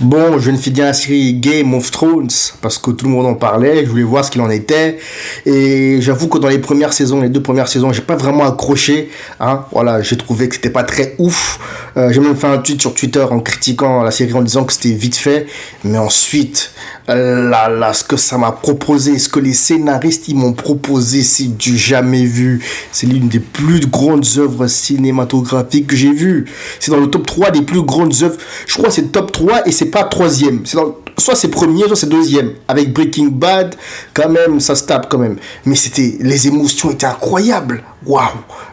Bon, je viens de finir la série Game of Thrones parce que tout le monde en parlait, je voulais voir ce qu'il en était. Et j'avoue que dans les premières saisons, les deux premières saisons, j'ai pas vraiment accroché. Hein. Voilà, j'ai trouvé que c'était pas très ouf. J'ai même fait un tweet sur Twitter en critiquant la série en disant que c'était vite fait. Mais ensuite, ce que ça m'a proposé, ce que les scénaristes ils m'ont proposé, c'est du jamais vu. C'est l'une des plus grandes œuvres cinématographiques que j'ai vues. C'est dans le top 3 des plus grandes œuvres. Je crois que c'est top 3 et c'est pas troisième. Soit c'est premier, soit c'est deuxième. Avec Breaking Bad, quand même, ça se tape quand même. Mais les émotions étaient incroyables. Waouh!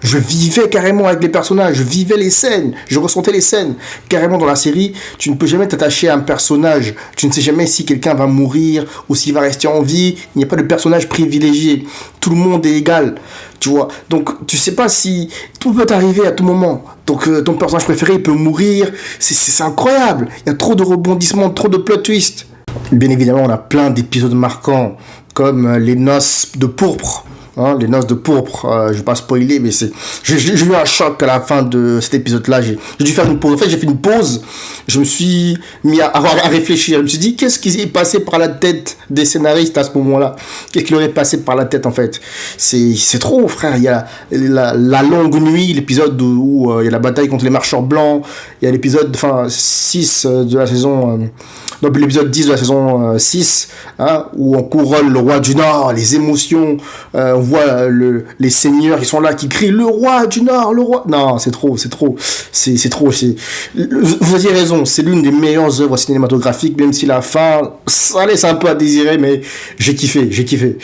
Je vivais carrément avec les personnages, je vivais les scènes, je ressentais les scènes. Carrément dans la série, tu ne peux jamais t'attacher à un personnage. Tu ne sais jamais si quelqu'un va mourir ou s'il va rester en vie. Il n'y a pas de personnage privilégié. Tout le monde est égal. Tu vois, donc tu sais pas si tout peut arriver à tout moment. Donc ton personnage préféré il peut mourir, c'est incroyable. Il y a trop de rebondissements, trop de plot twists. Bien évidemment, on a plein d'épisodes marquants comme les noces de pourpre. Hein, les noces de pourpre, je vais pas spoiler, mais j'ai eu un choc à la fin de cet épisode-là. J'ai dû faire une pause. En fait, j'ai fait une pause. Je me suis mis à réfléchir. Je me suis dit, qu'est-ce qui est passé par la tête des scénaristes à ce moment-là? Qu'est-ce qui leur est passé par la tête, en fait? C'est trop, frère. Il y a la longue nuit, l'épisode où il y a la bataille contre les marcheurs blancs. Il y a l'épisode 6 de la saison... donc l'épisode 10 de la saison 6, hein, où on couronne le roi du Nord, les émotions, on voit les seigneurs, ils sont là, qui crient « Le roi du Nord, le roi !» Non, c'est trop. Vous avez raison, c'est l'une des meilleures œuvres cinématographiques, même si la fin, ça laisse un peu à désirer, mais j'ai kiffé.